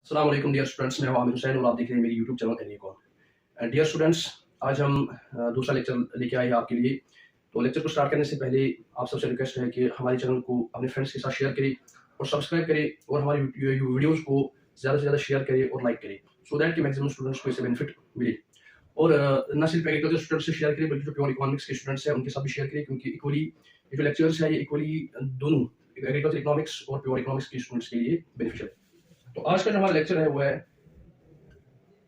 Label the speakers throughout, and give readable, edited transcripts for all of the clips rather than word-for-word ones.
Speaker 1: अस्सलाम वालेकुम dear students, मैं हूं आमिर हुसैन और आप देख रहे हैं मेरी यूट्यूब चैनल एनीकॉन। डियर स्टूडेंट्स, आज हम दूसरा लेक्चर लेके आए हैं आपके लिए। तो लेक्चर को स्टार्ट करने से पहले आप सबसे रिक्वेस्ट है कि हमारे चैनल को अपने फ्रेंड्स के साथ शेयर करें और सब्सक्राइब करें और हमारी वीडियोज़ को ज़्यादा से ज़्यादा शेयर करें और लाइक करें, सो दैट कि मैक्सिमम स्टूडेंट्स को इससे बेनिफिट मिले। और न सिर्फ एग्रीकल्चर स्टूडेंट्स से शेयर करें बल्कि जो प्योर इकोनॉमिक्स के स्टूडेंट्स हैं उनके साथ भी शेयर करें, क्योंकि इक्वली ये जो लेक्चर्स है ये इक्वली दोनों एग्रीकल्चर इकोनॉमिक्स और प्योर इकोनॉमिक्स के स्टूडेंट्स के लिए बेनिफिशियल है। तो आज का जो हमारा लेक्चर है वो है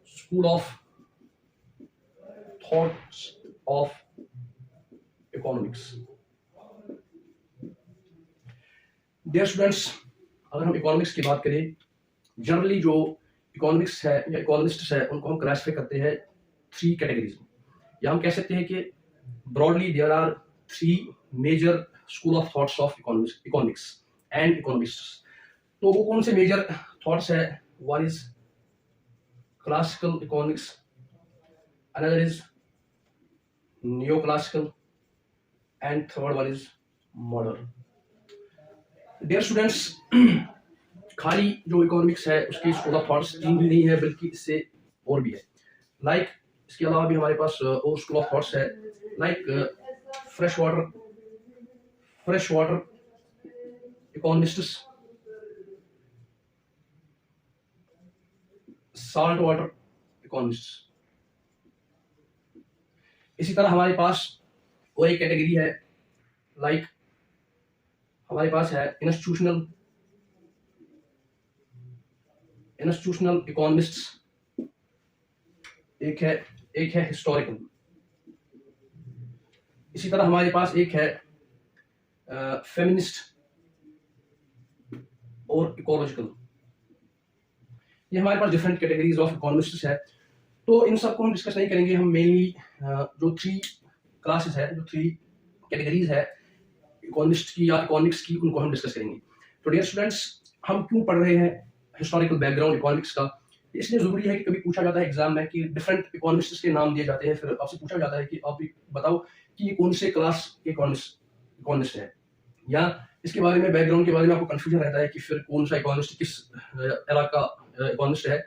Speaker 1: school of thoughts of economics. Dear students, अगर हम इकोनॉमिक्स की बात करें, जनरली जो इकोनॉमिक्स है या इकोनॉमिस्ट्स है उनको हम क्लासिफाई करते हैं थ्री कैटेगरीज में, या हम कह सकते हैं कि broadly there are three major school of thoughts of economics and economists. तो वो कौन से मेजर थॉट्स है? One is classical economics, another is neoclassical, and third one is modern. Dear students, खाली जो इकोनॉमिक्स है उसकी स्कूल ऑफ थॉट्स तीन भी नहीं है बल्कि इससे और भी है। लाइक इसके अलावा भी हमारे पास और स्कूल ऑफ थॉट्स है, like fresh water economists, salt water economists. इसी तरह हमारे पास और एक कैटेगरी है, लाइक हमारे पास है इंस्टीट्यूशनल इकोनॉमिस्ट्स, एक है हिस्टोरिकल। इसी तरह हमारे पास एक है फेमिनिस्ट और इकोलॉजिकल। ये हमारे पास डिफरेंट कैटेगरीज ऑफ इकोनॉमिस्ट्स है। तो इन सबको हम डिस्कस नहीं करेंगे, हम मेनली जो थ्री क्लासेस है, जो थ्री कैटेगरीज है इकोनॉमिस्ट की या इकोनॉमिक्स की, उनको हम डिस्कस करेंगे। तो डियर स्टूडेंट्स, हम क्यों पढ़ रहे हैं हिस्टोरिकल बैकग्राउंड इकोनॉमिक्स का? इसलिए जरूरी है कि कभी पूछा जाता है एग्जाम में कि डिफरेंट इकोनॉमिस्ट्स के नाम दिए जाते हैं, फिर आपसे पूछा जाता है कि आप बताओ कि ये कौन से क्लास के इकोनॉमिस्ट है, या इसके बारे में बैकग्राउंड के बारे में आपको कंफ्यूजन रहता है कि फिर कौन सा इकोनॉमिस्ट किस एरा का इकोनॉमिस्ट है।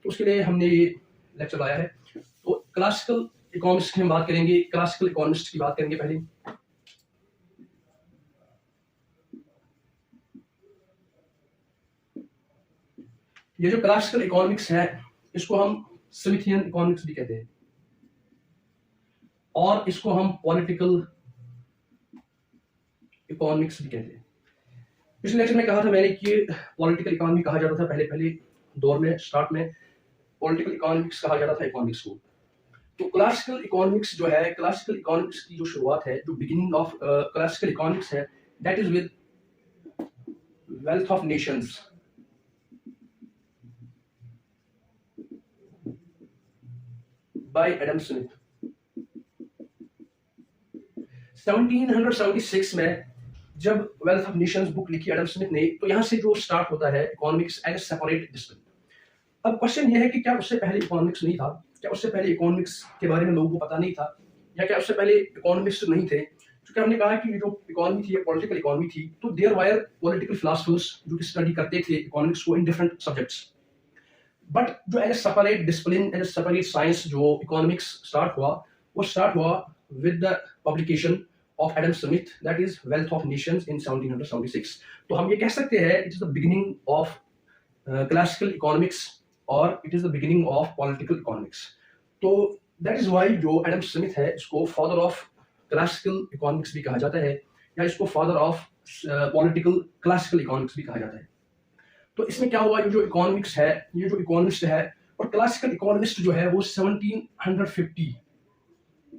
Speaker 1: तो उसके लिए हमने ये लेक्चर लाया है। तो क्लासिकल इकोनॉमिस्ट की हम बात करेंगे, क्लासिकल इकोनॉमिस्ट की बात करेंगे पहले। ये जो क्लासिकल इकोनॉमिक्स है इसको हम स्मिथियन इकोनॉमिक्स भी कहते हैं और इसको हम पॉलिटिकल इकोनॉमिक्स भी कहते हैं। पिछले लेक्चर में कहा था मैंने कि पॉलिटिकल इकोनॉमी कहा जाता था, पहले दौर में स्टार्ट में पॉलिटिकल इकोनॉमिक्स कहा जाता था इकोनॉमिक्स को। तो क्लासिकल इकोनॉमिक्स जो है, क्लासिकल इकोनॉमिक्स की जो शुरुआत है, जो बिगिनिंग ऑफ क्लासिकल इकोनॉमिक्स है, that is with wealth of nations. By Adam Smith. 1776 में जब वेल्थ ऑफ नेशंस बुक लिखी एडम स्मिथ ने, तो यहां से जो स्टार्ट होता है economics as a separate discipline. अब क्वेश्चन ये है कि क्या उससे पहले इकोनॉमिक्स नहीं था? क्या उससे पहले इकोनॉमिक्स के बारे में लोगों को पता नहीं था, या क्या उससे पहले इकोनॉमिस्ट नहीं थे? क्योंकि हमने कहा कि जो इकोनॉमी थी, पॉलिटिकल इकोनॉमी थी, तो देयर वायर पॉलिटिकल फिलोसफर्स जो कि स्टडी करते थे इकोनॉमिक्स को इन डिफरेंट सब्जेक्ट्स। बट जो as a separate discipline, as a separate science जो इकोनॉमिक्स स्टार्ट हुआ with the publication of Adam Smith, that is wealth of nations in 1776। तो हम ये कह सकते हैं it is the beginning of classical economics और it is the beginning of political economics. तो दैट इज वाई जो एडम स्मिथ है इसको फादर ऑफ क्लासिकल इकोनॉमिक्स भी कहा जाता है, या इसको father of political classical economics भी कहा जाता है। तो इसमें क्या हुआ, ये जो इकोनॉमिक्स है, ये जो इकोनॉमिस्ट है और क्लासिकल इकोनॉमिस्ट जो है वो 1750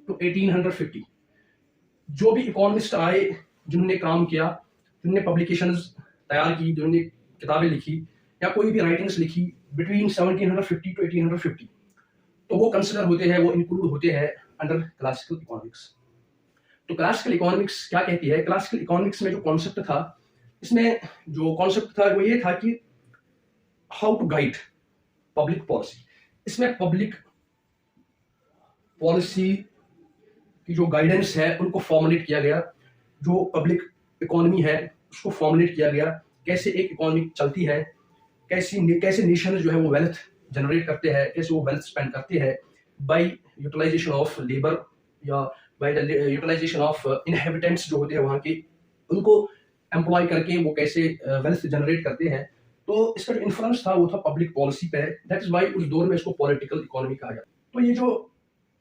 Speaker 1: to 1850 जो भी इकोनॉमिस्ट आए, जिन्होंने काम किया, जिन्होंने पब्लिकेशंस तैयार की, जिन्होंने किताबें लिखी या कोई भी राइटिंग्स लिखी बिटवीन 1750 to 1850, तो वो कंसिडर होते हैं, वो इंक्लूड होते हैं अंडर क्लासिकल इकोनॉमिक्स। तो क्लासिकल इकोनॉमिक्स क्या कहती है? क्लासिकल इकोनॉमिक्स में जो कॉन्सेप्ट था, इसमें जो कॉन्सेप्ट था वो ये था कि how to guide public policy. इसमें पब्लिक पॉलिसी की जो गाइडेंस है उनको फॉर्मुलेट किया गया, जो पब्लिक इकोनॉमी है उसको फॉर्मुलेट किया गया, कैसे एक इकोनॉमी चलती है, कैसे नेशन जो है वो वेल्थ जनरेट करते हैं, कैसे वो वेल्थ स्पेंड करते हैं बाय यूटिलाइजेशन ऑफ लेबर या by the utilization of inhabitants जो होते हैं वहाँ के, उनको एम्प्लॉय करके वो कैसे वेल्थ जनरेट करते हैं। तो इसका जो इन्फ्लुएंस था वो था पब्लिक पॉलिसी पे। दैट इज वाई उस दौर में इसको पॉलिटिकल इकोनॉमी कहा गया। तो ये जो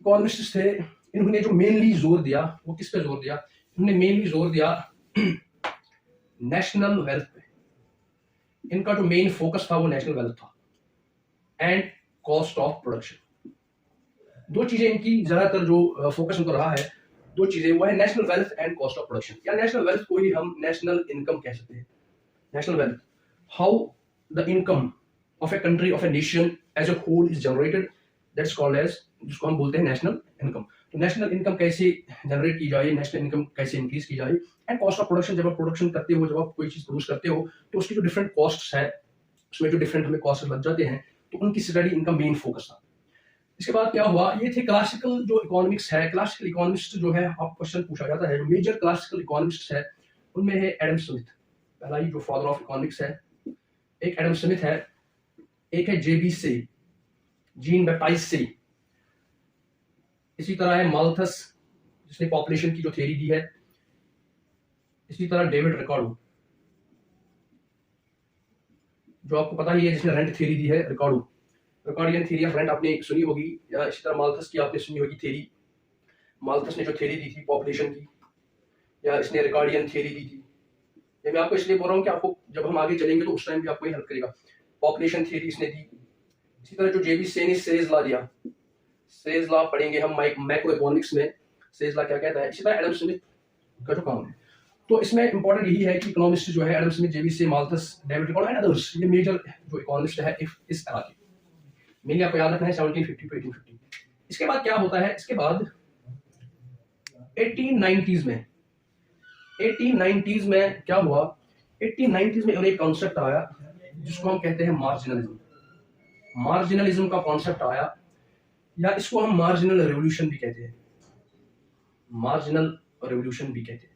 Speaker 1: इकोनॉमिस्ट थे, इन्होंने जो मेनली जोर दिया वो किस पे जोर दिया? इन्होंने मेनली जोर दिया नेशनल वेल्थ पे। इनका जो मेन फोकस था वो नेशनल वेल्थ था एंड कॉस्ट ऑफ प्रोडक्शन। दो चीजें इनकी ज्यादातर जो फोकस उनका रहा है, दो चीजें, वो है national wealth and cost of production, या नेशनल वेल्थ को ही हम नेशनल इनकम कह सकते हैं। National wealth, how the income of a country, of a nation as a whole is generated, that's called as, जिसको हम बोलते हैं नेशनल इनकम। तो नेशनल इनकम कैसे जनरेट की जाए, नेशनल इनकम कैसे इंक्रीज की जाए, एंड कॉस्ट ऑफ प्रोडक्शन, जब आप प्रोडक्शन करते हो, जब आप कोई चीज प्रोड्यूस करते हो तो उसकी जो डिफरेंट कॉस्ट्स है, उसमें जो डिफरेंट हमें कॉस्ट लग जाते हैं, तो उनकी स्टडी इनका मेन फोकस था। इसके बाद क्या हुआ, ये थे क्लासिकल जो इकोनॉमिक्स है। क्लासिकल इकोनॉमिस्ट जो है, आप क्वेश्चन पूछा जाता है, जो मेजर क्लासिकल इकोनॉमिस्ट है उनमें है एडम स्मिथ, पहला ही जो फादर ऑफ इकोनॉमिक्स है, एक एडम स्मिथ है, एक है जेबी से, जीन बैप्टाइज से, इसी तरह है माल्थस जिसने पॉपुलेशन की जो थ्योरी दी है, इसी तरह डेविड रिकार्डो जो आपको पता ही है, जिसने रेंट थ्योरी दी है, रिकार्डियन थ्योरी ऑफ रेंट आपने सुनी होगी, या इसी तरह माल्थस की आपने सुनी होगी थ्योरी। माल्थस ने जो थ्योरी दी थी पॉपुलेशन की, या इसने रिकार्डियन थ्योरी दी थी। ये मैं आपको इसलिए बोल रहा हूँ कि आपको जब हम आगे चलेंगे तो उस टाइम भी आपको हेल्प करेगा। पॉपुलेशन थ्योरी इसने दी। इसी तरह जो जेबी से ने सेज लॉ दिया, सेज लॉ पढ़ेंगे हम मैक्रो इकोनॉमिक्स में, सेज लॉ क्या कहता है। इसी तरह एडम स्मिथ का जो काम है, तो इसमें इंपॉर्टेंट यही है कि इकोनॉमिस्ट जो है एडम स्मिथ, जेबी से, Malthus, David Ricardo and others, ये मेजर जो इकोनॉमिस्ट है इस एरा के। मेनली आपको याद रखना है 1750 टू 1850। इसके बाद क्या होता है, इसके बाद 1890s में क्या हुआ, 1890s में एक कॉन्सेप्ट आया जिसको हम कहते हैं मार्जिनलिज्म। मार्जिनलिज्म का कॉन्सेप्ट आया, या इसको हम मार्जिनल रेवोल्यूशन भी कहते हैं, मार्जिनल रेवोल्यूशन भी कहते हैं।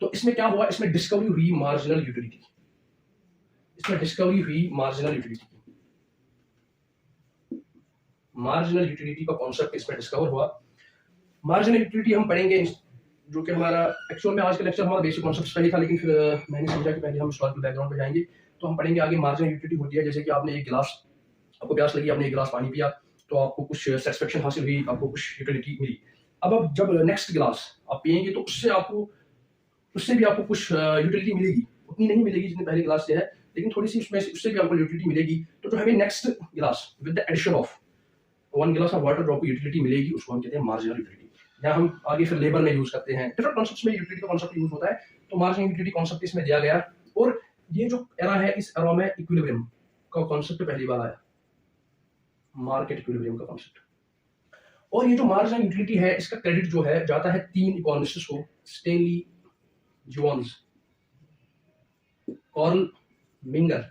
Speaker 1: तो इसमें क्या हुआ, इसमें डिस्कवरी हुई मार्जिनल यूटिलिटी, इसमें डिस्कवरी हुई मार्जिनल यूटिलिटी, मार्जिनल यूटिलिटी का कॉन्सेप्ट इसमें डिस्कवर हुआ। मार्जिनल यूटिलिटी हम पढ़ेंगे, जो कि हमारा एक्चुअल में आज का लेक्चर हमारा बेसिक कॉन्सेप्ट पे ही था, लेकिन फिर मैंने समझा कि पहले हम हिस्टोरिकल बैकग्राउंड पे जाएंगे। तो हम पढ़ेंगे आगे मार्जिनल यूटिलिटी होती है, जैसे कि आपने एक गिलास, आपको प्यास लगी, आपने एक गिलास पानी पिया, तो आपको कुछ सेटिस्फेक्शन हासिल हुई, आपको कुछ यूटिलिटी मिली। अब जब नेक्स्ट गिलास आप पिएंगे तो उससे भी आपको कुछ यूटिलिटी मिलेगी, उतनी नहीं मिलेगी जितनी पहले गिलास से है, लेकिन थोड़ी सी उससे भी आपको यूटिलिटी मिलेगी। तो जो हमें नेक्स्ट गिलास विद द एडिशन ऑफ 1 गिलास ऑफ वाटर जो आपको यूटिलिटी मिलेगी, उसको हम कहते हैं मार्जिनल यूटिलिटी। या हम आगे फिर लेबर में यूज करते हैं, डिफरेंट कॉन्सेप्ट्स में यूटिलिटी का कॉन्सेप्ट यूज होता है। तो मार्जिनल यूटिलिटी कॉन्सेप्ट इसमें दिया गया, और ये जो एरा है, इस एरा में इक्विलिब्रियम का कॉन्सेप्ट पहली बार आया, मार्केट इक्विलिब्रियम का कॉन्सेप्ट। और ये जो मार्जिनल यूटिलिटी है, इसका क्रेडिट जो है जाता है 3 इकोनॉमिस्ट्स को, स्टेनली जोन्स, कार्ल मिंगर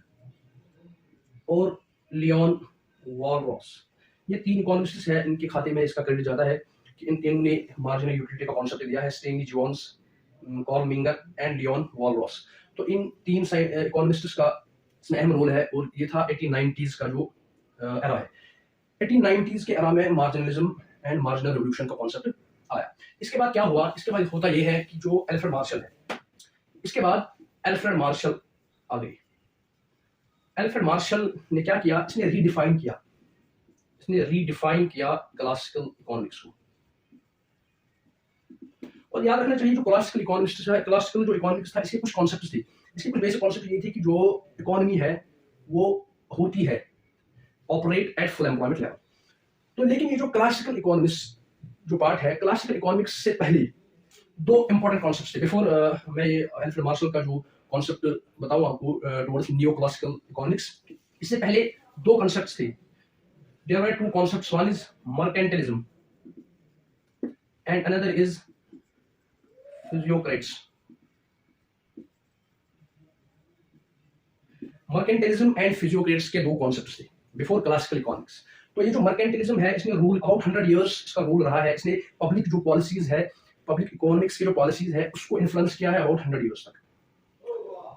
Speaker 1: और लियोन वॉलरॉस। ये 3 इकोनॉमिस्ट्स हैं, इनके खाते में इसका क्रेडिट जाता है कि इन तीनों ने मार्जिनल यूटिलिटी का कॉन्सेप्ट दिया है, Stanley Jones, Carl Menger and Leon Walras. तो इन 3 इकोनॉमिस्ट्स का इसमें अहम रोल है, और ये था 1890s का जो एरा है। 1890s के एरा में मार्जिनलिज्म एंड मार्जिनल रेवोल्यूशन का कॉन्सेप्ट आया। इसके बाद क्या हुआ, इसके बाद होता यह है कि जो अल्फ्रेड मार्शल है, इसके बाद अल्फ्रेड मार्शल आ गए। अल्फ्रेड मार्शल ने क्या किया, इसने रीडिफाइन किया क्लासिकल इकोनॉमिक्स को। और याद रखना चाहिए, जो क्लासिकल इकोनॉमिस्ट है, क्लासिकल जो इकोनॉमिक्स था, इसके कुछ कॉन्सेप्ट्स थे। इसके कुछ बेसिक कॉन्सेप्ट ये थे कि जो इकोनॉमी है वो होती है operate at full employment level. तो लेकिन ये जो क्लासिकल इकोनॉमिक्स जो पार्ट है, क्लासिकल इकोनॉमिक्स से पहले 2 इंपॉर्टेंट कॉन्सेप्ट्स थे। बिफोर मैं ये अल्फ्रेड मार्शल का जो कॉन्सेप्ट बताऊं आपको टुवर्ड्स नियो क्लासिकल इकोनॉमिक्स, इससे पहले 2 कॉन्सेप्ट्स थे। There are 2 concepts, one is mercantilism and another is physiocrats. Mercantilism and physiocrats के 2 कॉन्सेप्ट्स थे बिफोर क्लासिकल इकोनॉमिक्स। तो ये जो मर्केंटिलिज्म है, इसने रूल अबाउट 100 इयर्स इसका रूल रहा है। इसने पब्लिक जो पॉलिसीज है, पब्लिक इकोनॉमिक्स की जो पॉलिसीज है, उसको इन्फ्लुएंस किया है अबाउट 100 इयर्स तक।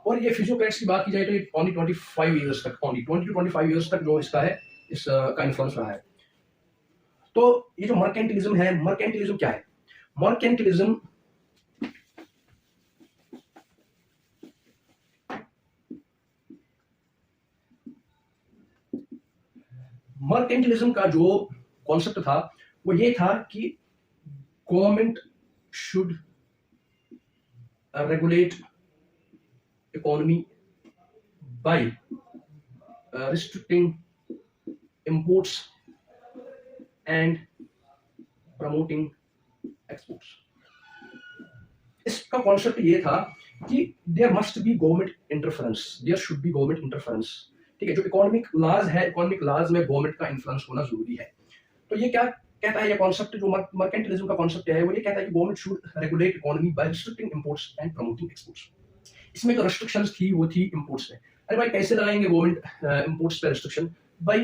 Speaker 1: और ये फिजियोक्रेट्स की बात की जाए तो ये ओनली 25 ईयर्स तक, ओनली 20 to 25 ईयर्स तक जो इसका है, इसका इन्फ्लुएंस रहा है। तो ये जो मर्केंटिलिज्म है, मर्केंटिलिज्म क्या है? मर्केंटिलिज्म मर्केंटिलिज्म का जो कॉन्सेप्ट था वो ये था कि government should regulate economy by restricting imports and promoting exports. इसका कॉन्सेप्ट ये था कि there must be government interference, there should be government interference. ठीक है, जो इकोनॉमिक लॉज है, इकोनॉमिक लॉज में गवर्नमेंट का इन्फ्लुएंस होना जरूरी है। तो ये क्या कहता है, ये कॉन्सेप्ट जो मर्केंटिलिज्म का कॉन्सेप्ट है वो ये कहता है कि government should regulate economy by restricting imports and promoting exports. इसमें जो रिस्ट्रिक्शंस थी वो थी इंपोर्ट्स पे। अरे भाई कैसे लगाएंगे गवर्नमेंट इंपोर्ट्स पे restriction? By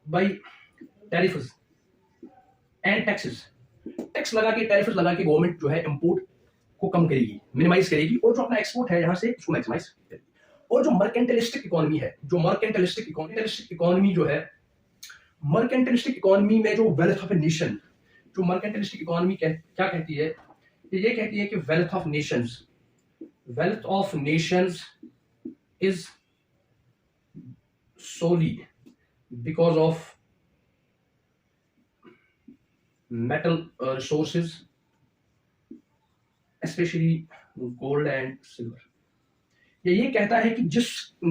Speaker 1: by tariffs and taxes. Tax लगा के, टैरिफ्स लगा के गवर्नमेंट जो है इंपोर्ट को कम करेगी, मिनिमाइज करेगी, और जो अपना एक्सपोर्ट है यहाँ से उसको मैक्सिमाइज करेगी। और जो मर्केंटलिस्टिक इकोनॉमी है, जो मर्केंटलिस्टिक इकोनॉमी जो है, मर्केंटलिस्टिक इकोनॉमी में जो वेल्थ ऑफ ए नेशन, जो मर्केंटलिस्टिक इकोनॉमी क्या कहती है, ये कहती है कि wealth of Nations is solely because of metal resources, especially gold and silver। ये कहता है कि जिस भी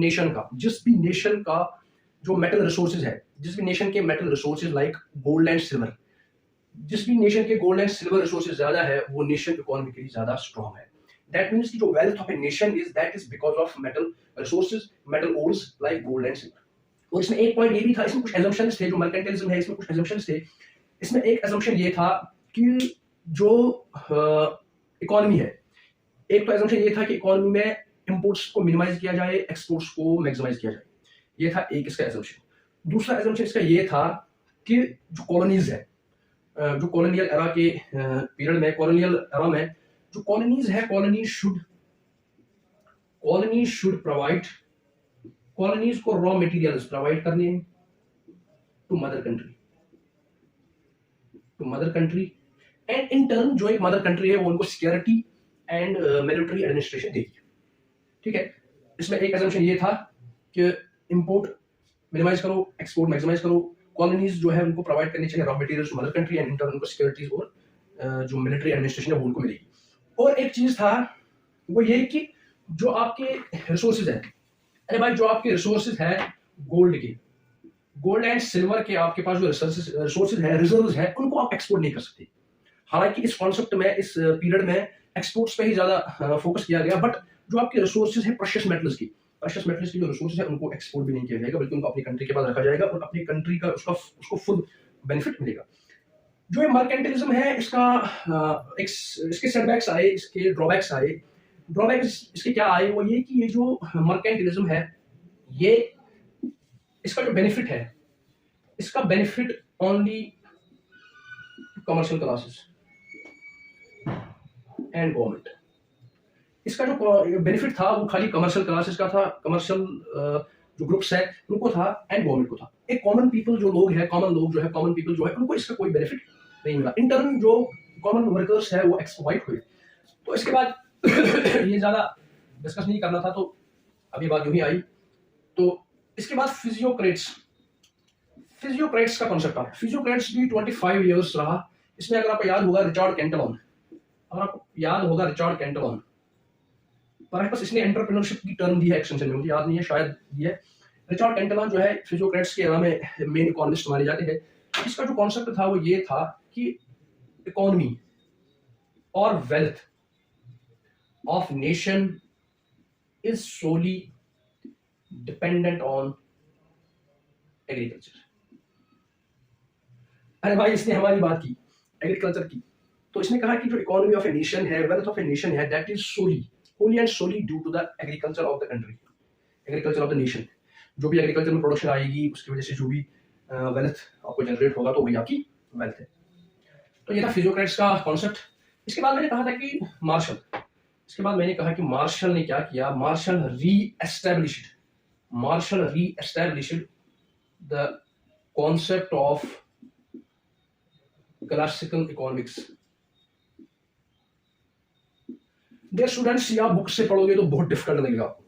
Speaker 1: नेशन का जो मेटल रिसोर्सेज है, जिस भी नेशन के metal resources like gold and silver, जिस भी नेशन के गोल्ड एंड सिल्वर रिसोर्सेज ज्यादा है वो नेशन इकोनॉमिकली ज्यादा स्ट्रांग है। दैट मीन्स कि जो wealth of a nation is, that is because of metal resources, metal ores like gold and silver. और इसमें एक पॉइंट ये भी था, इसमें कुछ एजम्पशंस थे, जो मर्केंटिलिज्म है इसमें कुछ एजम्पशंस थे। इसमें एक एजम्पशन ये था कि जो इकोनॉमी है, एक तो एजम्पशन ये था कि इकोनॉमी में इंपोर्ट्स को मिनिमाइज किया जाए, एक्सपोर्ट्स को मैक्सिमाइज किया जाए, ये था एक इसका एजम्पशन। दूसरा एजम्पशन इसका ये था कि जो कॉलोनीज है, जो कॉलोनियल एरा के पीरियड में, कॉलोनियल एरा में जो कॉलोनीज है, कॉलोनी शुड प्रोवाइड, कॉलोनीज को रॉ मटेरियल्स प्रोवाइड करने to mother country and in turn जो एक मदर कंट्री है वो उनको सिक्योरिटी एंड मिलिट्री एडमिनिस्ट्रेशन देगी। ठीक है, इसमें एक एजम्पशन ये था कि इंपोर्ट मिनिमाइज करो, एक्सपोर्ट मैक्सिमाइज करो, कॉलोनीज जो है उनको प्रोवाइड करनी चाहिए raw materials mother country and in turn उनको सिक्योरिटीज और जो मिलिट्री एडमिनिस्ट्रेशन है वो उनको मिलेगी। और एक चीज था वो ये कि जो आपके रिसोर्सेज है, अरे भाई जो आपके रिसोर्सेज है गोल्ड एंड सिल्वर के, आपके पास जो रिसोर्सेज है, रिजर्व्स है, उनको आप एक्सपोर्ट नहीं कर सकते। हालांकि इस कॉन्सेप्ट में, इस पीरियड में एक्सपोर्ट्स पे ही ज्यादा फोकस किया गया, बट जो आपके रिसोर्सेज है प्रेशियस मेटल्स की जो रिसोर्सेज है उनको एक्सपोर्ट भी नहीं किया जाएगा, बल्कि उनको अपनी कंट्री के पास रखा जाएगा और अपनी कंट्री का उसको फुल बेनिफिट मिलेगा। जो ये मर्केंटिलिज्म है इसके सेटबैक्स आए, इसके ड्रॉबैक्स आए। ड्रॉबैक्स इसके क्या आए, वो ये कि ये जो मर्केंटिलिज्म है, ये इसका जो बेनिफिट है, इसका benefit only commercial classes and government. इसका जो बेनिफिट था वो खाली कमर्शियल क्लासेस का था, कमर्शियल जो ग्रुप्स है उनको था एंड गवर्नमेंट को था। एक कॉमन पीपल जो लोग है, कॉमन पीपल जो है उनको इसका कोई बेनिफिट नहीं मिला। इन टर्न जो कॉमन वर्कर्स है वो एक्सप्लॉइट हुए। तो इसके बाद ये ज्यादा डिस्कस नहीं करना था, तो अभी बात यूं ही आई। तो इसके बाद फिजियोक्रेट्स का कॉन्सेप्ट है। फिजियोक्रेट्स भी 25 इयर्स रहा। इसमें अगर आपको याद होगा रिचार्ड कैंटलॉन, परहैप्स इसने एंटरप्रेन्योरशिप की टर्म दी है एक्सटेंशन में, मुझे याद नहीं है, शायद दी है। रिचार्ड कैंटलॉन जो है फिजियोक्रेट्स के एरा में मेन इकोनॉमिस्ट माने जाते हैं। इसका जो कॉन्सेप्ट था वो ये था कि इकोनॉमी और wealth of nation is solely dependent on agriculture. अरे भाई इसने हमारी बात की एग्रीकल्चर की, तो इसने कहा कि जो इकोनॉमी ऑफ ए नेशन है, वेल्थ ऑफ ए नेशन है, that is wholly and solely due to the agriculture of the country, agriculture of the nation. जो भी एग्रीकल्चर में प्रोडक्शन आएगी उसकी वजह से जो भी वेल्थ आपको जनरेट होगा तो वही आपकी वेल्थ है। तो ये था फिजियोक्रेट्स का कॉन्सेप्ट। इसके बाद मैंने कहा था कि इसके बाद मैंने कहा कि मार्शल ने क्या किया, Marshall reestablished the concept of classical economics. Dear students, ये आप बुक से पढ़ोगे तो बहुत डिफिकल्ट लगेगा आपको।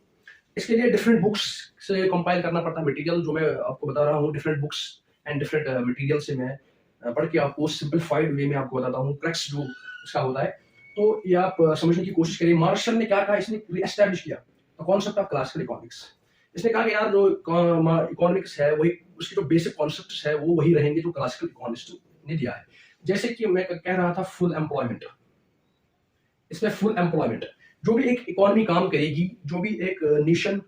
Speaker 1: इसके लिए डिफरेंट बुक्स से कंपाइल करना पड़ता है मटेरियल, जो मैं आपको बता रहा हूँ different books and different material से मैं पढ़ के आपको सिंपलीफाइड वे में आपको बताता हूँ, क्रक्स जो इसका होता है। तो ये आप समझने की कोशिश करिए। मार्शल ने क्या कहा, इसने रीएस्टैब्लिश किया the concept of classical economics. इसने कहा कि यार जो इकोनॉमिक्स है वही, उसकी जो बेसिक कॉन्सेप्ट्स है वो वही रहेंगे जो क्लासिकल इकोनॉमिस्ट ने दिया है। जैसे कि मैं कह रहा था फुल एम्प्लॉयमेंट, इसमें फुल एम्प्लॉयमेंट, जो भी एक इकोनॉमी काम करेगी, जो भी एक नेशन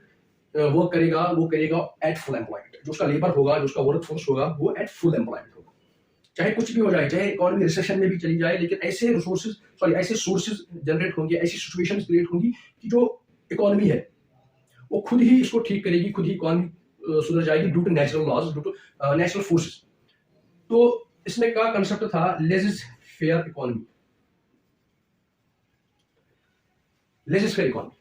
Speaker 1: वर्क करेगा, वो करेगा एट फुल एम्प्लॉयमेंट। जो उसका लेबर होगा, जो उसका वर्क फोर्स होगा, वो एट फुल एम्प्लॉयमेंट होगा। चाहे कुछ भी हो जाए, चाहे इकोनॉमी रिसेशन में भी चली जाए, लेकिन ऐसे सोर्सेज जनरेट होंगे, ऐसी सिचुएशंस क्रिएट होंगी कि जो इकोनॉमी है वो खुद ही इसको ठीक करेगी, खुद ही इकोनॉमी सुधर जाएगी due to natural laws, due to natural forces. तो इसमें का कंसेप्ट था laissez faire economy, laissez faire economy.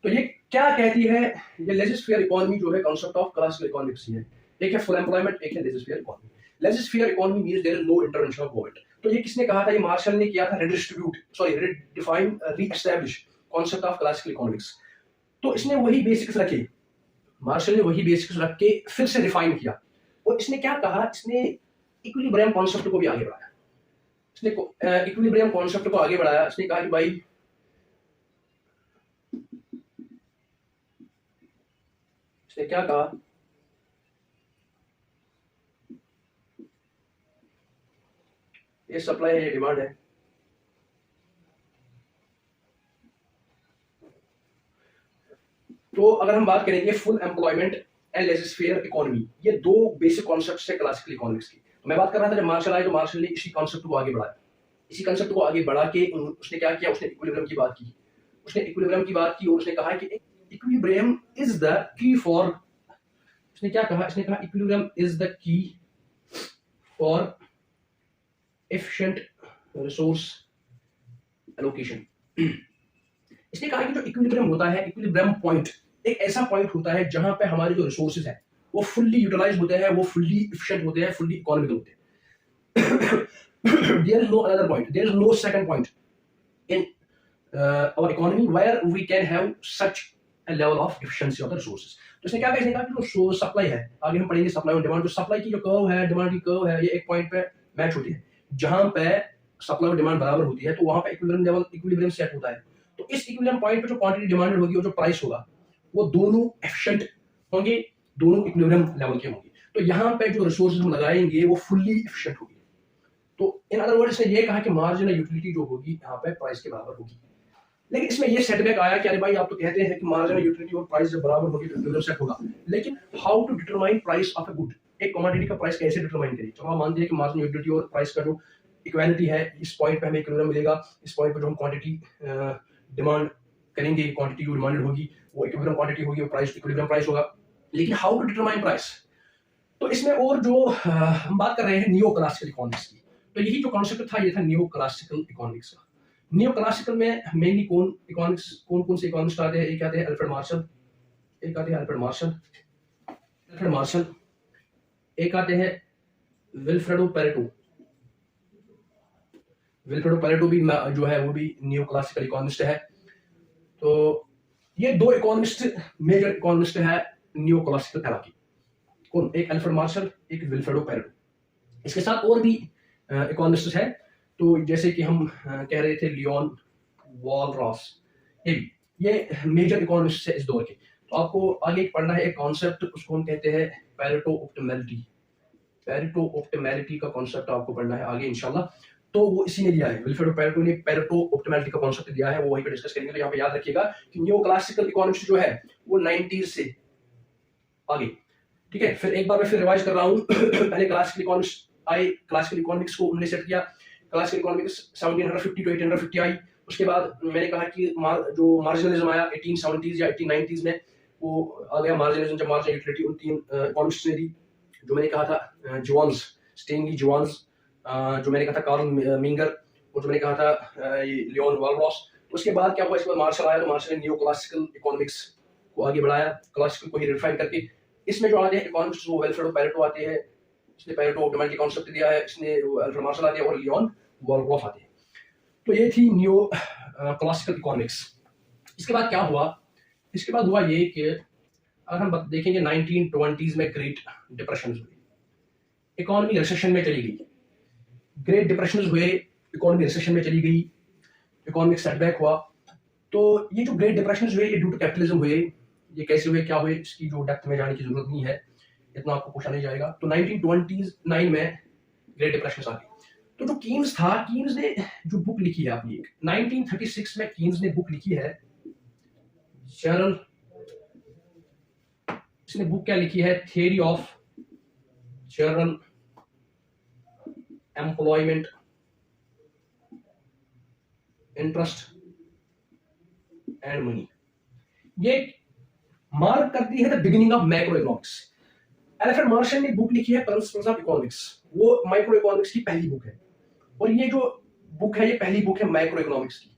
Speaker 1: तो ये क्या कहती है, ये लेजिस फेयर इकोनॉमी जो है कंसेप्ट ऑफ क्लासिकल इकोनॉमिक्स ही है। एक है फुल एम्प्लॉयमेंट, एक है laissez faire economy. Laissez faire economy means there is no intervention of government. तो ये किसने कहा था, ये मार्शल ने किया था, redefine, reestablish concept of classical economics. तो इसने वही बेसिक्स रखे, मार्शल ने वही बेसिक्स रख के फिर से रिफाइन किया। और इसने क्या कहा, इसने इक्विलिब्रियम कॉन्सेप्ट को भी आगे बढ़ाया। इसने इक्विलिब्रियम कॉन्सेप्ट को आगे बढ़ाया। इसने कहा कि भाई इसने क्या कहा, ये सप्लाई है, ये डिमांड है। तो अगर हम बात करेंगे full employment and laissez faire economy, ये दो बेसिक कॉन्सेप्ट्स है क्लासिकल इकोनॉमिक्स की। तो मैं बात कर रहा था जब मार्शल आए तो मार्शल ने इसी कॉन्सेप्ट को आगे बढ़ाया। इसी कॉन्सेप्ट को आगे बढ़ा के उसने क्या किया, उसने इक्विलिब्रियम की बात की। और उसने कहा कि equilibrium is the key for, इसने क्या कहा, इसने कहा equilibrium is the key for efficient resource allocation. इसने कहा कि जो इक्विलिब्रियम होता है, इक्विलिब्रियम पॉइंट एक ऐसा पॉइंट होता है जहां पे हमारे जो रिसोर्सेज है वो फुल्ली यूटिलाइज होते हैं, वो फुल्ली एफिशिएंट होते हैं, फुल्ली इकोनॉमिकल होते हैं। There is no another point, there is no second point in our economy where we can have such a level of efficiency of the resources। तो इसने क्या कहा, इसने कहा कि जो सप्लाई है, आगे हम पढ़ेंगे सप्लाई और डिमांड, जो सप्लाई की जो कर्व है, डिमांड की कर्व है, ये एक पॉइंट पे मैच होती है। जहां पे सप्लाई और डिमांड बराबर होती है तो वहां पे इक्विलिब्रियम सेट होता है। तो इस इक्विलिब्रियम पॉइंट पे जो क्वांटिटी डिमांडेड होगी और जो प्राइस होगा वो दोनों एफिशिएंट होंगे, दोनों इक्विलिब्रियम लेवल के होंगे। तो यहाँ पे जो रिसोर्सेज हम लगाएंगे वो फुल्ली एफिशिएंट होगी। तो इन अदर वर्ड्स इसने ये कहा कि मार्जिनल यूटिलिटी जो होगी यहाँ पे प्राइस के बराबर होगी। लेकिन इसमें ये सेटबैक आया कि अरे भाई आप तो कहते हैं कि मार्जिनल यूटिलिटी और प्राइस जब बराबर होगी तो इक्विलिब्रियम सेट होगा, लेकिन how to determine price of a good, एक कमोडिटी का प्राइस कैसे डिटरमाइन करें। चलो हम मानते हैं कि मार्जिनल यूटिलिटी और प्राइस का जो इक्वालिटी है, इस पॉइंट पे हमें इक्विलिब्रियम मिलेगा, इस पॉइंट पे जो हम क्वांटिटी डिमांड करेंगे, क्वांटिटी जो डिमांडेड होगी वो इक्विलिब्रियम क्वांटिटी होगी और प्राइस इक्विलिब्रियम प्राइस होगा। लेकिन हाउ टू डिटरमाइन प्राइस, तो इसमें और जो हम बात कर रहे हैं नियो क्लासिकल इकोनॉमिक्स की, तो यही जो कॉन्सेप्ट था ये था नियो क्लासिकल इकोनॉमिक्स का। नियो क्लासिकल में मेनली कौन कौन से इकोनॉमिस्ट आते हैं, एक आते हैं अल्फ्रेड मार्शल, एक आते हैं एक आते हैं विल्फ्रेडो पैरेटो भी जो है वो भी नियो क्लासिकल इकोनॉमिस्ट है। तो ये दो इकोनॉमिस्ट मेजर इकोनॉमिस्ट है नियो क्लासिकल एरा की, कौन, एक अल्फ्रेड मार्शल, एक विल्फ्रेडो पैरेटो। इसके साथ और भी इकोनॉमिस्ट है, तो जैसे कि हम कह रहे थे लियोन वॉलरॉस, ये मेजर इकोनॉमिस्ट है इस दौर के। तो आपको आगे पढ़ना है एक कॉन्सेप्ट, उसको हम कहते हैं पैरेटो ऑप्टिमैलिटी का कॉन्सेप्ट आपको पढ़ना है आगे इंशाल्लाह। तो वो इसी ने दिया है, विल्फ्रेडो पैरेटो ने पैरेटो ऑप्टिमैलिटी का कॉन्सेप्ट दिया है, वो वहीं पे डिस्कस करेंगे। तो यहाँ पे याद रखिएगा कि न्यू क्लासिकल इकोनॉमिक्स जो है वो 90s से आगे, ठीक है। फिर एक बार मैं फिर रिवाइज कर रहा हूँ। पहले क्लासिकल इकोनॉमिक्स आए, क्लासिकल इकोनॉमिक्स को उन्होंने सेट किया, क्लासिकल इकोनॉमिक्स 1750 टू 1850 आई। उसके बाद मैंने कहा कि जो मार्जिनलिज्म आया 1870s या 1890s में, वो आ गया मार्जिनलिज्म, जब मार्जिनल यूटिलिटी उन तीन इकोनॉमिस्ट्स ने दी, जो मैंने कहा था जोन्स, स्टेनली जोन्स, जो मैंने कहा था कार्ल मिंगर, और जो मैंने कहा था ये लियोन वॉलरॉस। उसके बाद क्या हुआ, इसके बाद मार्शल आया, तो मार्शल ने नियो क्लासिकल इकोनॉमिक्स को आगे बढ़ाया, क्लासिकल को ही रिफाइन करके। इसमें जो आगे इकोनॉमिक्स वो वेलफेयर ऑफ पैरेटो आते हैं, इसने पैरेटो डिमांड के कॉन्सेप्ट दिया है, इसने अल्फ्रेड मार्शल आते हैं और लियोन वॉलक्रॉफ आते हैं। तो ये थी नियो क्लासिकल इकोनॉमिक्स। इसके बाद क्या हुआ, इसके बाद हुआ ये कि अगर हम देखेंगे 1920s में ग्रेट डिप्रेशन हुई, इकोनॉमी रिसेशन में चली गई, ग्रेट डिप्रेशन हुए, इकोनॉमी रिसेशन में चली गई, इकोनॉमिक सेटबैक हुआ। तो ये जो ग्रेट डिप्रेशन हुए ये ड्यू टू कैपिटलिज्म हुए, ये कैसे हुए क्या हुए इसकी जो डेप्थ में जाने की जरूरत नहीं है, इतना आपको पूछा नहीं जाएगा। तो 1929 में ग्रेट डिप्रेशन आ गई। तो जो कीन्स था, कीन्स ने जो बुक लिखी है अपनी एक 1936 में कीन्स ने बुक लिखी है जनरल, इसने बुक क्या लिखी है, theory of general employment interest and money. ये मार्क करती है the beginning of macro economics. Alfred Marshall ने बुक लिखी है प्रिंसिपल्स ऑफ इकोनॉमिक्स, वो माइक्रो इकोनॉमिक्स की पहली बुक है, और ये जो बुक है ये पहली बुक है माइक्रो इकोनॉमिक्स की।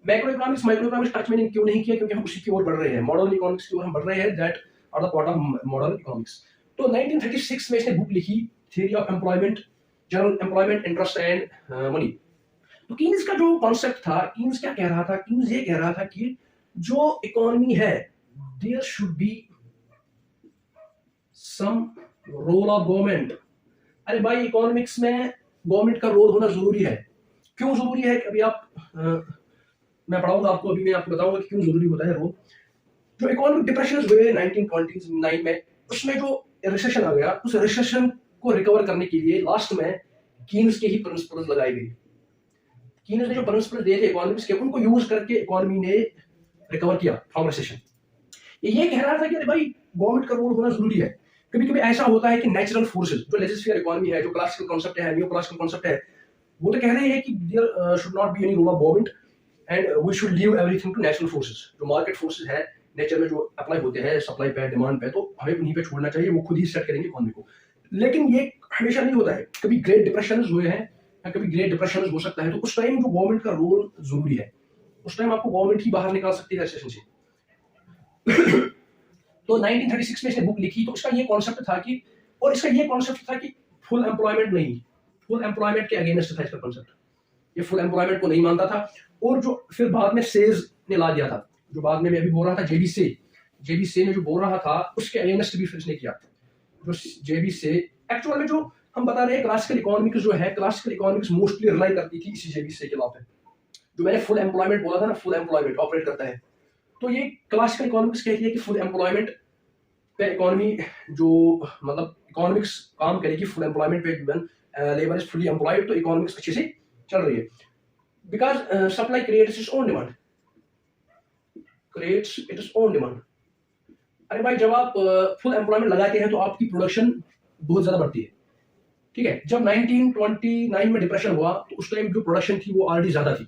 Speaker 1: माइक्रो इकोनॉमिक्स टच मैंने क्यों नहीं किया, क्योंकि हम उसी की ओर बढ़ रहे हैं, मॉडर्न इकोनॉमिक्स की ओर हम बढ़ रहे हैं, that are the part of modern economics. तो 1936 में इसने बुक लिखी theory of employment, general employment interest and money. तो कीन्स का जो कॉन्सेप्ट था, कीन्स क्या कह रहा था, कीन्स ये कह रहा था कि जो इकोनॉमी है there should be some role of government. अरे भाई इकोनॉमिक्स में गवर्नमेंट का रोल होना जरूरी है। क्यों जरूरी है, अभी आप मैं पढ़ाऊंगा आपको, अभी मैं आपको बताऊंगा कि क्यों जरूरी होता है रोल। जो इकोनॉमिक डिप्रेशन हुए 1929 में, उसमें जो रिसेशन आ गया, उस रिसेशन को रिकवर करने के लिए लास्ट में कीन्स के ही प्रिंसिपल्स लगाई गई। कीन्स ने जो प्रिंसिपल दिए थे इकोनॉमिक्स के, उनको यूज करके इकोनॉमी ने रिकवर किया फ्रॉम रिसेशन। ये कह रहा था कि अरे भाई गवर्नमेंट का रोल होना जरूरी है। कभी कभी ऐसा होता है कि नेचुरल फोर्सेस, जो लेजिस्लेटिव इकोनॉमी है, जो क्लासिकल कॉन्सेप्ट है, न्यू क्लासिकल कॉन्सेप्ट है, वो तो कह रहे हैं कि there should not be any role of government and we should leave everything to natural forces. जो मार्केट फोर्सेस है नेचर में जो अप्लाई होते हैं सप्लाई पे डिमांड पे, तो हमें उन्हीं पे छोड़ना चाहिए, वो खुद ही सेट करेंगे इकोनॉमी को। लेकिन ये हमेशा नहीं होता है, कभी ग्रेट डिप्रेशन हुए हैं या कभी ग्रेट डिप्रेशन हो सकता है, तो उस टाइम जो गवर्नमेंट का रोल जरूरी है, उस टाइम आपको गवर्नमेंट ही बाहर निकाल सकती है रिसेशन से। तो 1936 में इसने बुक लिखी, तो इसका ये कॉन्सेप्ट था कि, और इसका ये कॉन्सेप्ट था कि फुल एम्प्लॉयमेंट नहीं, फुल एम्प्लॉयमेंट के अगेंस्ट था इसका कॉन्सेप्ट, ये फुल एम्प्लॉयमेंट को नहीं मानता था। और जो फिर बाद में सेज ने ला दिया था, जो बाद में मैं अभी बोल रहा था जेबी से ने जो बोल रहा था उसके अगेंस्ट भी फिर इसने किया। जो जेबी से एक्चुअल में जो हम बता रहे हैं क्लासिकल इकोनॉमिक्स जो है, क्लासिकल इकोनॉमिक्स मोस्टली रिलाई करती थी इसी जेबी से के लॉ पे। जो मैंने फुल एम्प्लॉयमेंट बोला था ना, फुल एम्प्लॉयमेंट ऑपरेट करता है, तो ये क्लासिकल इकोनॉमिक्स कहती है कि फुल एम्प्लॉयमेंट पे इकोनॉमी, जो मतलब इकोनॉमिक्स काम करेगी फुल एम्प्लॉयमेंट पे, when labour is fully employed तो इकोनॉमिक्स अच्छे से चल रही है, because supply creates its own demand, creates its own demand. अरे भाई जब आप फुल एम्प्लॉयमेंट लगाते हैं तो आपकी प्रोडक्शन बहुत ज्यादा बढ़ती है, ठीक है। जब 1929 में डिप्रेशन हुआ तो उस टाइम जो प्रोडक्शन थी वो ऑलरेडी ज्यादा थी।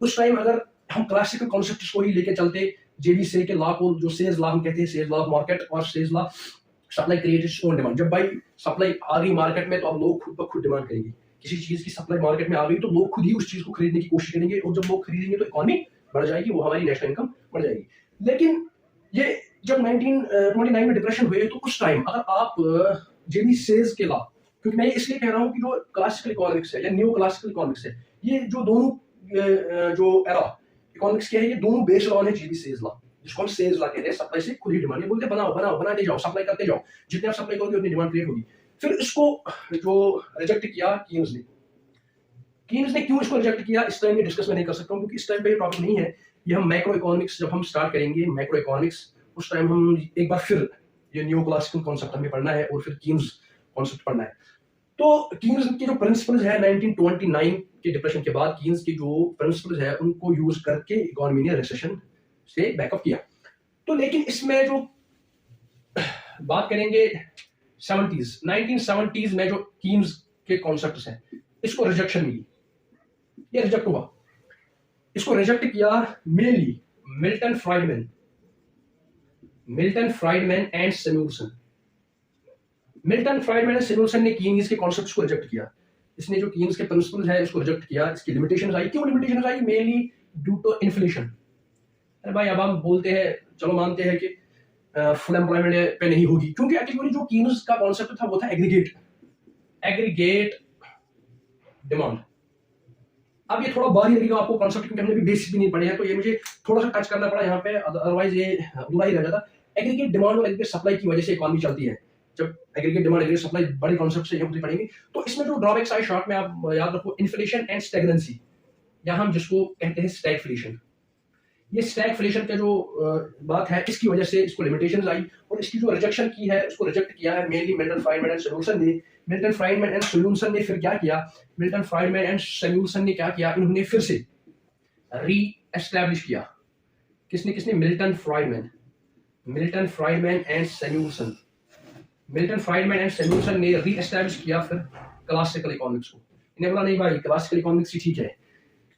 Speaker 1: उस टाइम अगर हम क्लासिकल कॉन्सेप्ट्स को ही लेके चलते, जेबी से के लॉ को, जो सेल्स लॉ हम कहते हैं, सेल्स लॉ ऑफ मार्केट और सेल्स law supply creates its own demand. जब भाई सप्लाई आ गई मार्केट में तो अब लोग खुद ब खुद डिमांड करेंगे, किसी चीज की सप्लाई मार्केट में आ गई तो लोग खुद ही उस चीज को खरीदने की कोशिश करेंगे, और जब लोग खरीदेंगे तो इकोनॉमी बढ़ जाएगी, वो हमारी नेशनल इनकम बढ़ जाएगी। लेकिन ये जब 1929 में डिप्रेशन हुए तो उस टाइम अगर आप जेबी सेज के लॉ, क्योंकि मैं इसलिए कह रहा हूँ कि जो क्लासिकल इकोनॉमिक्स है या न्यू क्लासिकल इकोनॉमिक्स है, ये जो दोनों जो एरा इकोनॉमिक्स के है, ये दोनों बेस्ड ऑन है जेबी सेज लॉ, जिसको हम सेज लॉ कहते हैं, सप्लाई से खुद ही डिमांड। ये बोलते हैं बनाते जाओ, सप्लाई करते जाओ, जितने आप सप्लाई करोगे उतनी डिमांड क्रिएट होगी। फिर इसको जो रिजेक्ट किया कीन्स ने क्यों इसको रिजेक्ट किया इस टाइम में डिस्कस मैं नहीं कर सकता हूँ, क्योंकि इस टाइम पे ये टॉपिक नहीं है। ये हम मैक्रो इकोनॉमिक्स जब हम स्टार्ट करेंगे, मैक्रो इकोनॉमिक्स, उस टाइम हम एक बार फिर ये न्यू क्लासिकल कॉन्सेप्ट हमें पढ़ना है और फिर कीन्स कॉन्सेप्ट पढ़ना है। तो कीन्स के जो प्रिंसिपल्स है 1929 के डिप्रेशन के बाद, कीन्स के जो प्रिंसिपल्स है उनको यूज करके इकोनॉमी ने रिसेशन से बैकअप किया। तो लेकिन इसमें जो बात करेंगे 1970s में जो कीन्स के कॉन्सेप्ट्स हैं, इसको रिजेक्शन मिली, ये रिजेक्ट हुआ। इसको रिजेक्ट किया mainly Milton Friedman and Samuelson. Milton Friedman and Samuelson ने कीन्स के कॉन्सेप्ट्स को रिजेक्ट किया। इसने जो कीन्स के प्रिंसिपल्स है इसको रिजेक्ट किया। इसकी लिमिटेशंस आई, क्यों लिमिटेशंस आई? Mainly due to inflation. अरे भाई अब हम बोलते हैं, चलो मानते हैं कि फुल एम्प्लॉयमेंट पे नहीं होगी, क्योंकि एक्चुअली जो कीन्स का कॉन्सेप्ट था वो था एग्रीगेट एग्रीगेट डिमांड। अब ये थोड़ा बाहरी लगेगा आपको कॉन्सेप्ट, क्योंकि हमने भी बेसिक भी नहीं पढ़े हैं, तो ये मुझे थोड़ा सा टच करना पड़ा यहाँ पे, अदरवाइज ये अधूरा ही रह जाता। एग्रीगेट डिमांड और एग्रीगेट सप्लाई की वजह से इकोनॉमी चलती है। जब एग्रीगेट डिमांड एग्रीगेट सप्लाई बड़े कॉन्सेप्ट से हम पढ़ेंगे, तो इसमें जो ड्रॉबैक्स आए शॉर्ट में आप याद रखो, इन्फ्लेशन एंड स्टैग्नेंसी, या हम जिसको कहते हैं स्टैगफ्लेशन। ये स्टैगफ्लेशन का जो बात है, इसकी वजह से इसको लिमिटेशंस आई, और इसकी जो रिजेक्शन की है, उसको रिजेक्ट किया है mainly Milton Friedman and Samuelson ने। मिल्टन फ्राइडमैन एंड सैमुअल्सन ने फिर क्या किया, मिल्टन फ्राइडमैन एंड सैमुअल्सन ने क्या किया, इन्होंने फिर से री एस्टैब्लिश किया। किसने किसने, Milton Friedman and Samuelson. Milton Friedman and Samuelson ने री एस्टैब्लिश किया फिर क्लासिकल इकोनॉमिक्स को। इन्हें बोला नहीं भाई क्लासिकल इकोनॉमिक्स ही ठीक है,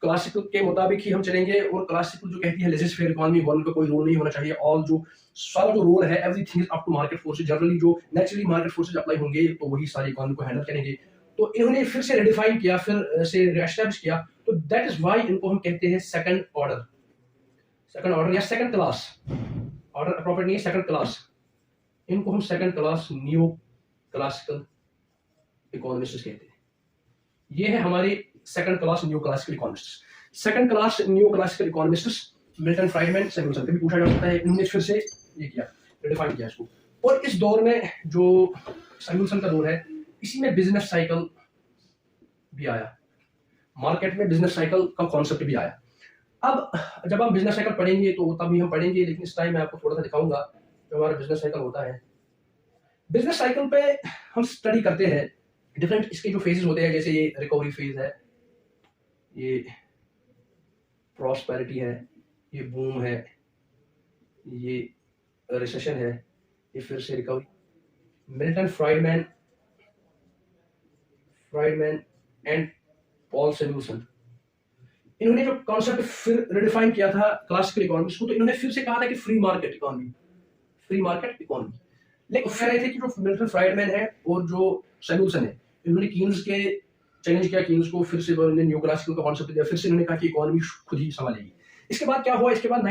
Speaker 1: क्लासिकल के मुताबिक ही हम चलेंगे, और क्लासिकल जो कहती है लेजिस फेयर इकोनॉमी, गवर्नमेंट का कोई रोल नहीं होना चाहिए, ऑल जो सारा जो रोल है everything is up to market forces, generally जो नेचुरली मार्केट फोर्सेज अप्लाई होंगे तो वही सारी इकोनॉमी को हैंडल करेंगे। तो इन्होंने फिर से रिडिफाइन किया, फिर से एस्टैब्लिश किया, तो दैट इज व्हाई इनको हम कहते हैं सेकंड ऑर्डर या सेकंड क्लास। ऑर्डर अप्रोप्रिएट नहीं है, सेकंड क्लास, इनको हम second class new classical economist कहते हैं। ये है हमारे second class new classical economist. Second class new classical economist Milton Friedman Samuelson, कभी पूछा जा सकता है, इन्होंने फिर से ये किया, रिडिफाइन किया इसको। और इस दौर में जो सैमुअल्सन का दौर है, इसी में बिजनेस साइकिल भी आया, मार्केट में बिजनेस साइकिल का कॉन्सेप्ट भी आया। अब जब हम बिजनेस साइकिल पढ़ेंगे तो तभी हम पढ़ेंगे, लेकिन इस टाइम मैं आपको थोड़ा सा दिखाऊंगा जो हमारा बिजनेस साइकिल होता है। बिजनेस साइकिल पे हम स्टडी करते हैं डिफरेंट इसके जो फेजेस होते हैं, जैसे ये रिकवरी फेज है, ये प्रॉस्पेरिटी है, ये बूम है, ये रिसेशन है, ये फिर से recovery. Milton Friedman and Paul Samuelson, इन्होंने जो कॉन्सेप्ट फिर रिडिफाइन किया था क्लासिकल इकोनॉमिक्स को, तो इन्होंने फिर से कहा था कि फ्री मार्केट इकोनॉमी। लेकिन कह रहे थे कि जो मिल्टन फ्राइडमैन है और जो सैमुअल्सन है, इन्होंने कीन्स के चैलेंज किया, कीन्स को फिर से न्यू क्लासिकल का कॉन्सेप्ट दिया, फिर से इन्होंने कहा कि इकोनॉमी खुद ही संभालेगी। इसके बाद क्या हुआ, इसके बाद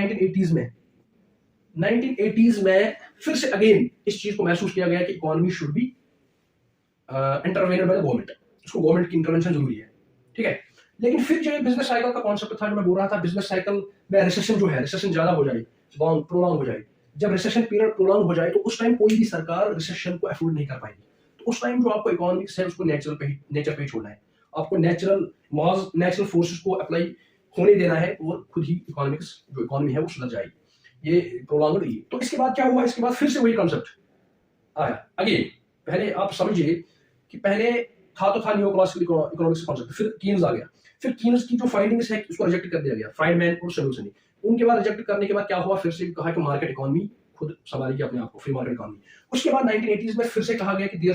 Speaker 1: 1980s में फिर से अगेन इस चीज को महसूस किया गया कि economy should be intervene by the government, इसको गवर्नमेंट की इंटरवेंशन जरूरी है, ठीक है। लेकिन फिर जो बिजनेस साइकिल का कॉन्सेप्ट था, जो मैं बोल रहा था, बिजनेस साइकिल में रिसेशन जो है, रिसेशन ज्यादा हो जाए, प्रोलॉन्ग हो जाए, जब रिसेशन पीरियड प्रोलॉन्ग हो जाए, तो उस टाइम कोई भी सरकार रिसेशन को अफोर्ड नहीं कर पाएगी। तो उस टाइम जो आपको इकोनॉमिक्स है उसको नेचर पे छोड़ना है, आपको नेचुरल फोर्सेस को अप्लाई होने देना है, और खुद ही इकोनॉमिक्स जो इकोनॉमी है वो सुधर जाएगी। ये प्रोलॉन्ग रही। तो इसके बाद क्या हुआ, इसके बाद फिर से वही कॉन्सेप्ट आया अगेन। पहले आप समझिए कि पहले था न्यू क्लासिकल इकोनॉमिक्स कॉन्सेप्ट, फिर कीन्स आ गया, फिर कीन्स की जो फाइंडिंग्स है उसको रिजेक्ट कर दिया गया फ्राइडमैन और सैमुअल्सन ने। उनके बाद रिजेक्ट करने के बाद क्या हुआ, फिर से कहा कि मार्केट इकोनॉमी खुद संभालेगी अपने आप को, फ्री मार्केट इकोनॉमी। उसके बाद 1980s में फिर से कहा गया कि there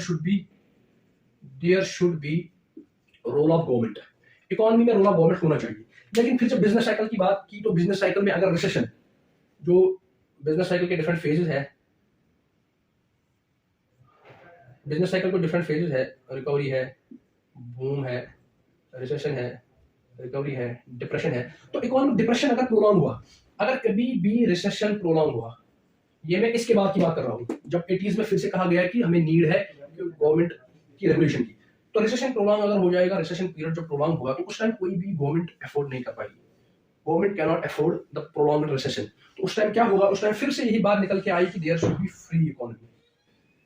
Speaker 1: should be role of government, economy में रोल ऑफ गवर्नमेंट होना चाहिए। लेकिन फिर जब बिजनेस साइकिल की बात की, तो बिजनेस साइकिल में अगर रिसेशन, जो बिजनेस साइकिल के डिफरेंट फेजेस है, बिजनेस साइकिल को डिफरेंट फेजेस है, रिकवरी है, बूम है, रिसेशन है, रिकवरी है, डिप्रेशन है। तो इकोनॉमिक डिप्रेशन अगर प्रोलॉन्ग हुआ, अगर कभी भी रिसेशन प्रोलॉन्ग हुआ, ये मैं इसके बाद की बात कर रहा हूँ, जब 80s में फिर से कहा गया कि हमें नीड है गवर्नमेंट की रेगुलेशन की। तो रिसेशन प्रोलॉन्ग अगर हो जाएगा, रिसेशन पीरियड जब प्रोलॉन्ग होगा, तो उस टाइम कोई भी गवर्नमेंट अफोर्ड नहीं कर पाएगी, government can not afford the prolonged recession. तो उस टाइम क्या होगा, उस टाइम फिर से यही बात निकल के आई कि there should be free economy.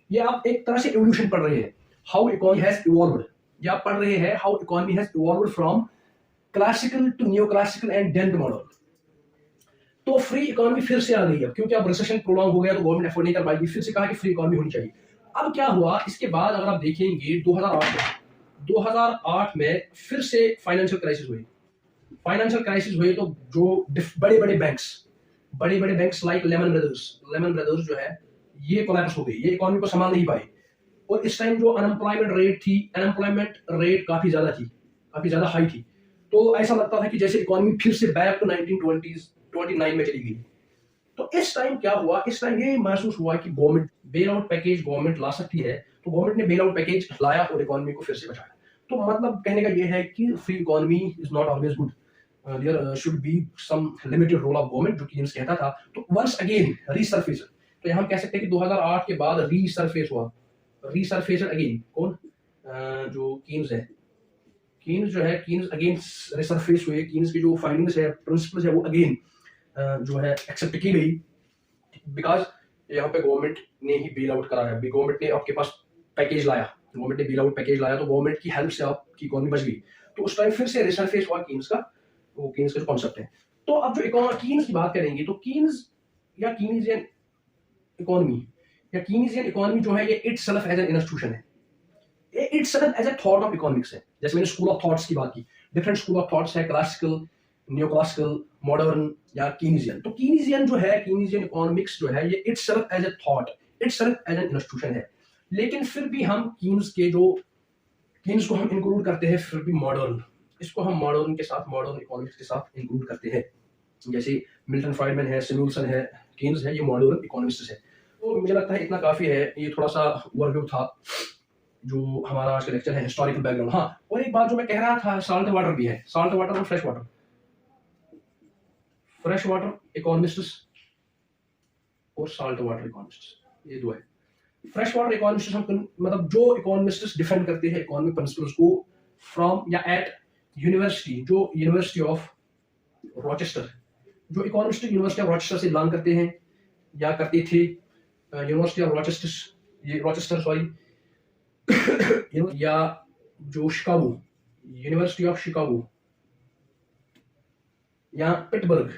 Speaker 1: ये आप एक तरह से एवोल्यूशन पढ़ रहे हैं, हाउ इकोनॉमी हैज इवॉल्व्ड। ये आप पढ़ रहे हैं how economy has evolved from classical to new classical and dent model. तो फ्री इकोनॉमी फिर से आ गई अब, क्योंकि अब रिसेशन प्रोलॉन्ग हो गया तो गवर्नमेंट अफोर्ड नहीं कर पाएगी, फिर से कहा कि फ्री इकोनॉमी होनी चाहिए। अब क्या हुआ, इसके बाद अगर आप देखेंगे 2008 में फिर से फाइनेंशियल क्राइसिस हुई। तो जो बड़े बड़े बैंक्स लाइक लेमन ब्रदर्स जो है, ये कोलैप्स हो गई, ये इकोनॉमी को संभाल नहीं पाए। और इस टाइम जो अनएम्प्लॉयमेंट रेट काफी ज्यादा हाई थी। तो ऐसा लगता था कि जैसे इकोनॉमी फिर से बैक टू 1929 में चली गई। तो इस टाइम क्या हुआ, इस टाइम ये महसूस हुआ कि government bail out package government ला सकती है। तो गवर्नमेंट ने बेल आउट पैकेज लाया और इकोनॉमी को फिर से बचाया। तो मतलब कहने का ये है कि free economy is not always good. There should be some limited role of government, जो कीन्स कहता था। तो वंस अगेन रीसर्फेस, तो यहाँ हम कह सकते हैं कि 2008 के बाद रीसर्फेस हुआ, रीसर्फेस अगेन कौन, जो कीन्स है, कीन्स जो है, कीन्स अगेन रिसर्फेस हुए, कीन्स की जो फाइंडिंग्स है, प्रिंसिपल्स है, वो अगेन जो है एक्सेप्ट की गई, बिकॉज यहाँ पे गवर्नमेंट ने ही बेल आउट कराया, गवर्नमेंट ने आपके पास पैकेज लाया, गवर्नमेंट ने बेल आउट पैकेज लाया, तो गवर्नमेंट की हेल्प से आपकी इकोनॉमी बच गई। तो उस टाइम फिर से रिसर्फेस हुआ कीन्स का, वो कीन्स का जो कॉन्सेप्ट है। तो अब जो कीन्स की बात करेंगे, तो कीन्स या कीनीजियन इकोनॉमी या कीनीजियन इकोनॉमी जो है, ये itself as an institution है, ये itself as a thought of economics है। जैसे मैंने स्कूल ऑफ थॉट्स की बात की, डिफरेंट स्कूल ऑफ थॉट्स है, क्लासिकल, न्यो क्लासिकल, मॉडर्न या कीनीजियन। तो कीनीजियन जो है, कीनीजियन इकोनॉमिक्स जो है, ये itself as a thought, itself as an institution है। लेकिन फिर भी हम कीन्स को हम इंक्लूड करते हैं, फिर भी मॉडर्न, इसको हम मॉडर्न के साथ, मॉडर्न इकोनॉमिक्स के साथ इंक्लूड करते हैं। जैसे मिल्टन फ्राइडमैन है, सैमुअलसन है, कीन्स है, ये मॉडर्न इकोनॉमिस्ट है। तो मुझे लगता है इतना काफी है, ये थोड़ा सा ओवरव्यू था जो हमारा आज का लेक्चर है, हिस्टोरिकल बैकग्राउंड। हाँ, और एक बात जो मैं कह रहा था, साल्ट वाटर भी है, साल्ट वाटर और fresh water, fresh water economists और साल्ट वाटर इकोनॉमिस्ट्स, ये दो है। फ्रेश वाटर इकोनॉमिस्ट्स हम मतलब जो इकोनॉमिस्ट्स डिफेंड करते हैं इकोनॉमिक प्रिंसिपल्स को फ्रॉम या एट यूनिवर्सिटी, जो यूनिवर्सिटी ऑफ रॉचेस्टर, जो इकोनॉमिस्ट यूनिवर्सिटी ऑफ रॉचेस्टर से बिलोंग करते हैं या करते थे, यूनिवर्सिटी ऑफ रॉचेस्टर, ये रॉचेस्टर सॉरी या जो शिकागो, यूनिवर्सिटी ऑफ शिकागो या पिटसबर्ग,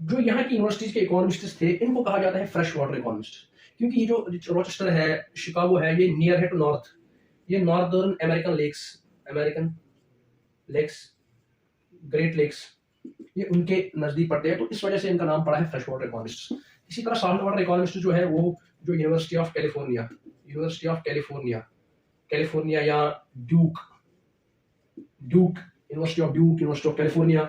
Speaker 1: जो यहाँ की यूनिवर्सिटीज के इकोनॉमिस्ट्स थे, इनको कहा जाता है फ्रेश वाटर इकोनॉमिस्ट। क्योंकि ये जो रॉचेस्टर है, शिकागो है, ये नियर है टू नॉर्थ, ये northern American lakes, great lakes, ये उनके नजदीक पड़ते हैं, तो इस वजह से इनका नाम पड़ा है फ्रेश वाटर इकोनॉमिस्ट। इसी तरह साल्ट वाटर इकोनॉमिस्ट जो है, वो जो यूनिवर्सिटी ऑफ कैलिफोर्निया, कैलिफोर्निया या ड्यूक, यूनिवर्सिटी ऑफ कैलिफोर्निया,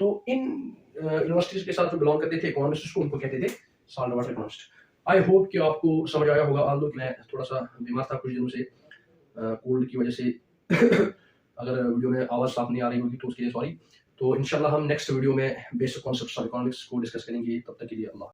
Speaker 1: तो इन यूनिवर्सिटीज के साथ जो बिलोंग करते थे इकोनॉमिस्ट को, उनको कहते थे salt water economist. I hope कि आपको समझ आया होगा। आल्दो मैं थोड़ा सा बीमार था कुछ दिनों से, कोल्ड की वजह से अगर वीडियो में आवाज़ साफ नहीं आ रही होगी तो उसके लिए सॉरी। तो इंशाल्लाह हम नेक्स्ट वीडियो में बेसिक कॉन्सेप्ट्स ऑफ इकोनॉमिक्स को डिस्कस करेंगे। तब तक के लिए अल्लाह।